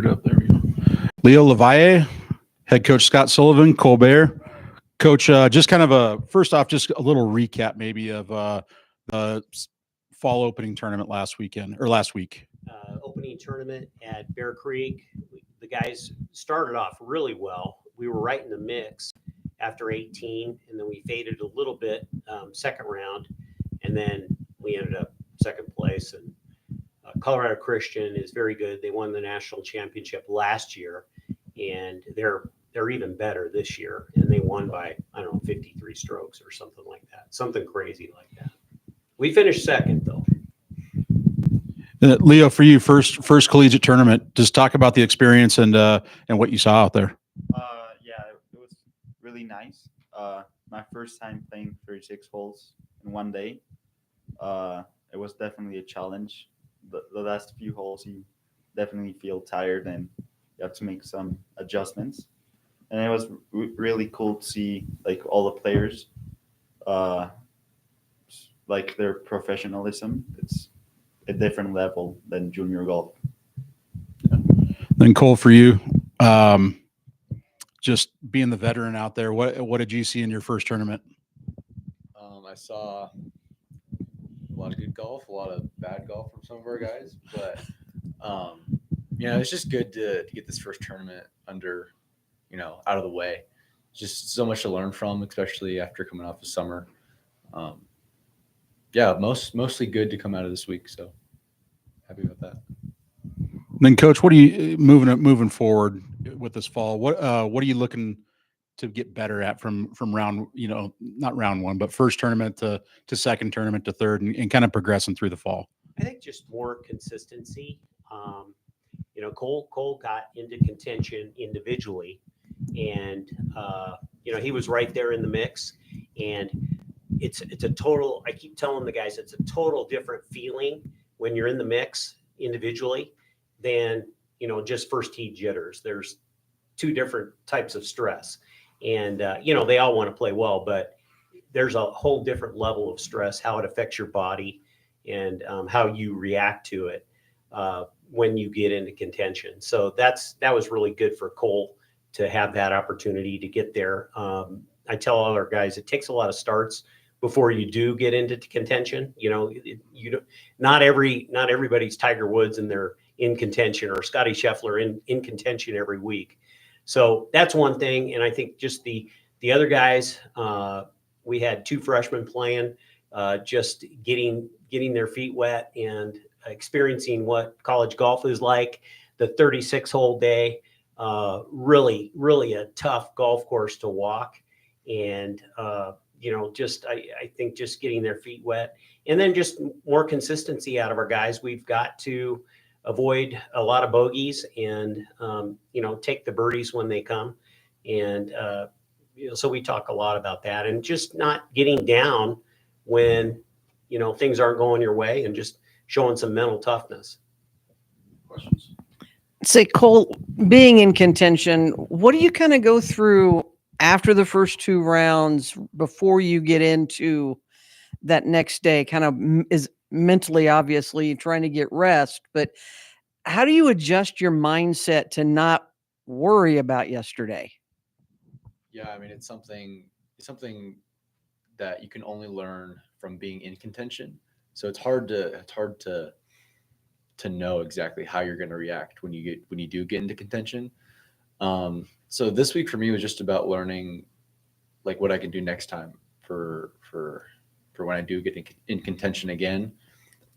boot up. There we go. Leo Lavalle, head coach Scott Sullivan, Cole Beyer. Coach, just kind of first off, just a little recap maybe of the fall opening tournament last week. Opening tournament at Bear Creek. The guys started off really well. We were right in the mix after 18, and then we faded a little bit second round, and then we ended up second place. And Colorado Christian is very good. They won the national championship last year, and they're even better this year. And they won by, 53 strokes or something like that. Something crazy like that. We finished second, though. Leo, for you, first collegiate tournament, just talk about the experience and what you saw out there. Yeah, it was really nice. My first time playing 36 holes in one day. It was definitely a challenge. The last few holes, you definitely feel tired and you have to make some adjustments. And it was really cool to see like all the players, like their professionalism. It's a different level than junior golf. Then Cole, for you, just being the veteran out there, what did you see in your first tournament? I saw a lot of good golf, a lot of bad golf from some of our guys, but it's just good to get this first tournament under, out of the way. Just so much to learn from, especially after coming off of summer. Mostly good to come out of this week. So happy about that. Then, Coach, what are you moving forward with this fall? What are you looking to get better at from round, not round one, but first tournament to second tournament to third, and kind of progressing through the fall? I think just more consistency. Cole got into contention individually, and he was right there in the mix. And it's a total. I keep telling the guys it's a total different feeling when you're in the mix individually than just first tee jitters. There's two different types of stress, and they all want to play well, but there's a whole different level of stress, how it affects your body, and how you react to it when you get into contention. So that was really good for Cole to have that opportunity to get there. I tell all our guys it takes a lot of starts before you do get into contention. Not everybody's Tiger Woods and they're in contention, or Scotty Scheffler in contention every week. So that's one thing. And I think just the other guys, we had two freshmen playing, just getting their feet wet and experiencing what college golf is like. The 36-hole day, really, really a tough golf course to walk. And, I think just getting their feet wet, and then just more consistency out of our guys. We've got to avoid a lot of bogeys and, take the birdies when they come. And, so we talk a lot about that, and just not getting down when, things aren't going your way, and just showing some mental toughness. Questions? Say, Cole, being in contention, what do you kind of go through after the first two rounds before you get into that next day? Kind of is mentally, obviously, trying to get rest, but how do you adjust your mindset to not worry about yesterday? Yeah, I mean, it's something that you can only learn from being in contention. So it's hard to know exactly how you're going to react when you do get into contention. So this week for me was just about learning like what I can do next time for when I do get in contention again.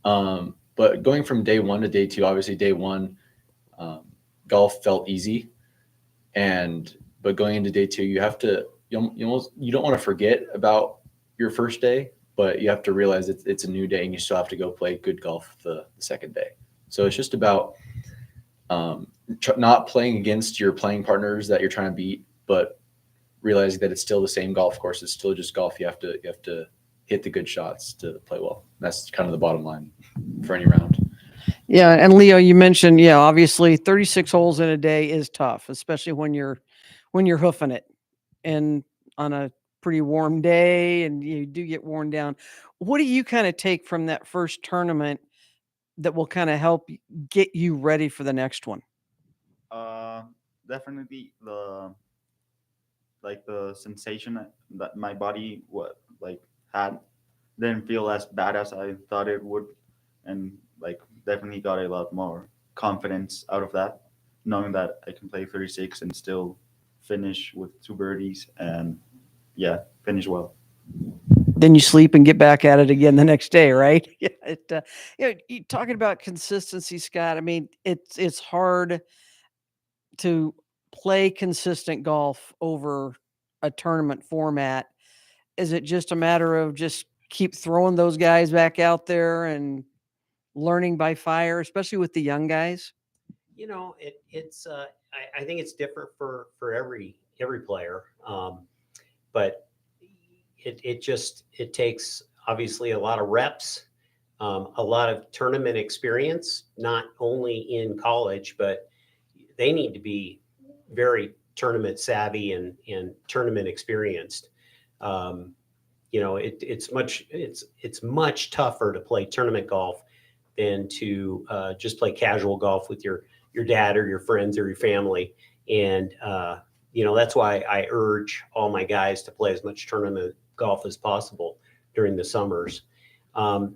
But going from day one to day two, obviously day one, golf felt easy, but going into day two, you don't want to forget about your first day, but you have to realize it's a new day and you still have to go play good golf the second day. So it's just about not playing against your playing partners that you're trying to beat, but realizing that it's still the same golf course. It's still just golf. You have to hit the good shots to play well. That's kind of the bottom line for any round. Yeah. And Leo, you mentioned, obviously 36 holes in a day is tough, especially when you're hoofing it and on a pretty warm day and you do get worn down. What do you kind of take from that first tournament that will kind of help get you ready for the next one? definitely the sensation that my body had didn't feel as bad as I thought it would, and like definitely got a lot more confidence out of that, knowing that I can play 36 and still finish with 2 birdies and yeah, finish well. Then you sleep and get back at it again the next day, right? Yeah. You talking about consistency, Scott. I mean, it's hard to play consistent golf over a tournament format. Is it just a matter of just keep throwing those guys back out there and learning by fire, especially with the young guys? I think it's different for every player, but it takes obviously a lot of reps, a lot of tournament experience, not only in college, but they need to be very tournament savvy and tournament experienced. It's much tougher to play tournament golf than to just play casual golf with your dad or your friends or your family. And that's why I urge all my guys to play as much tournament golf as possible during the summers. I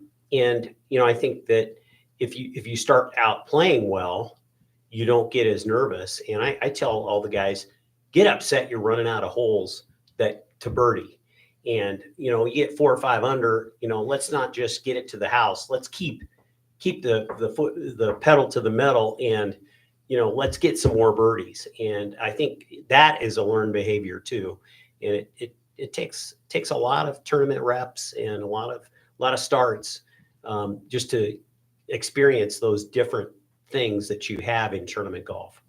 think that if you start out playing well, you don't get as nervous. And I tell all the guys, get upset you're running out of holes to birdie. And, you get 4 or 5 under, let's not just get it to the house. Let's keep the pedal to the metal, and, let's get some more birdies. And I think that is a learned behavior too. And it takes a lot of tournament reps and a lot of starts just to experience those different things that you have in tournament golf.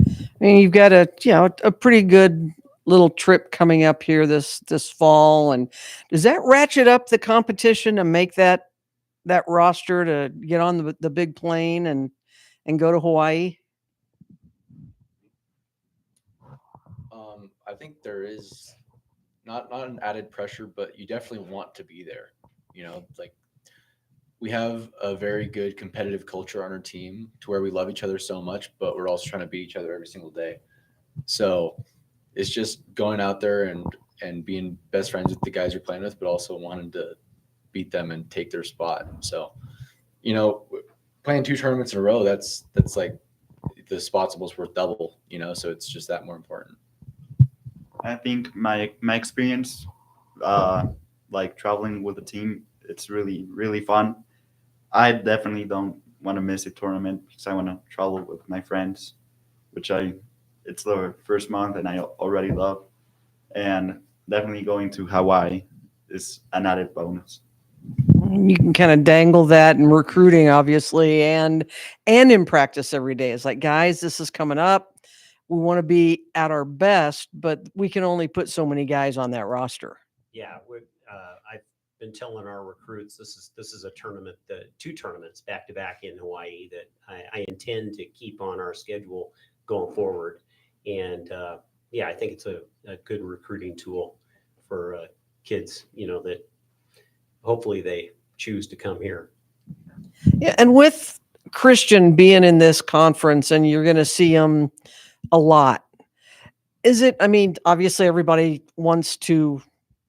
I mean, you've got a pretty good little trip coming up here this fall, and does that ratchet up the competition to make that roster to get on the big plane and go to Hawaii? I think there is not an added pressure, but you definitely want to be there. Like, we have a very good competitive culture on our team to where we love each other so much, but we're also trying to beat each other every single day. So it's just going out there and being best friends with the guys you're playing with, but also wanting to beat them and take their spot. So, playing 2 tournaments in a row, that's like the spot's almost worth double, so it's just that more important. I think my experience, like traveling with the team, it's really, really fun. I definitely don't want to miss a tournament because I want to travel with my friends, which it's the first month and I already love. And definitely going to Hawaii is an added bonus. You can kind of dangle that in recruiting, obviously, and in practice every day. It's like, guys, this is coming up. We want to be at our best, but we can only put so many guys on that roster. Yeah, I've been telling our recruits this is a tournament, 2 tournaments back to back in Hawaii that I intend to keep on our schedule going forward. And I think it's a good recruiting tool for kids, that hopefully they choose to come here. Yeah, and with Christian being in this conference, and you're going to see him a lot. Obviously everybody wants to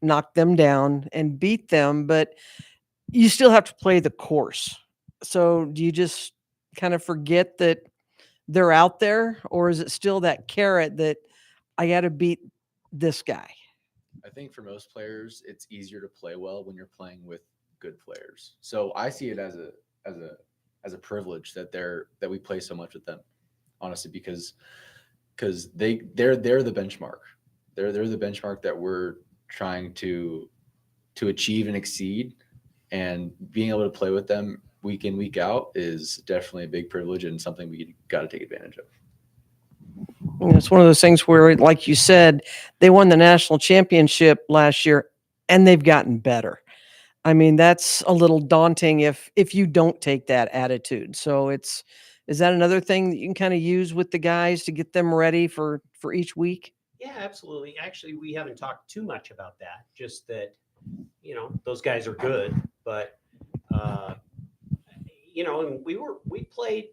knock them down and beat them, but you still have to play the course. So do you just kind of forget that they're out there, or is it still that carrot that I got to beat this guy? I think for most players, it's easier to play well when you're playing with good players. So I see it as a privilege that we play so much with them, honestly, because they're the benchmark. They're the benchmark that we're trying to achieve and exceed, and being able to play with them week in, week out is definitely a big privilege and something we got to take advantage of. It's one of those things where, like you said, they won the national championship last year and they've gotten better. I mean, that's a little daunting if you don't take that attitude. So is that another thing that you can kind of use with the guys to get them ready for each week? Yeah, absolutely. Actually, we haven't talked too much about that. Just that, those guys are good, but and we played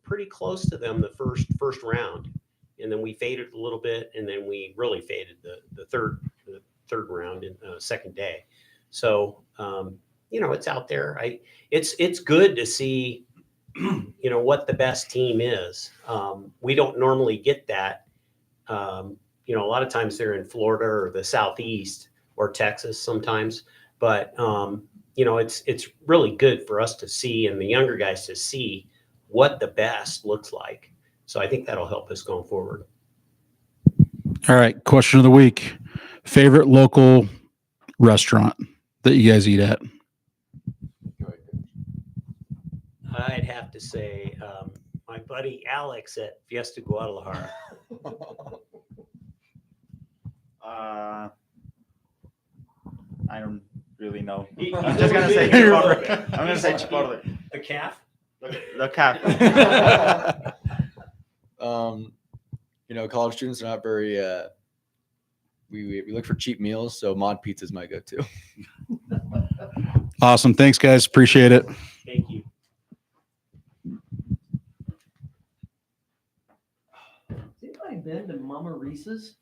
pretty close to them the first round. and then we faded a little bit, and then we really faded the third round in second day. So it's out there. It's good to see what the best team is. We don't normally get that. A lot of times they're in Florida or the Southeast or Texas sometimes, but it's really good for us to see, and the younger guys to see what the best looks like. So I think that'll help us going forward. All right. Question of the week. Favorite local restaurant that you guys eat at? I'd have to say my buddy Alex at Fiesta Guadalajara. I don't really know. He- I'm he's just gonna only say been here Chipotle. for a bit. I'm gonna say Chipotle. The calf? The cafe. College students are not very. We look for cheap meals, so Mod Pizza is my go-to. Awesome. Thanks, guys. Appreciate it. Thank you. Has anybody been to Mama Reese's?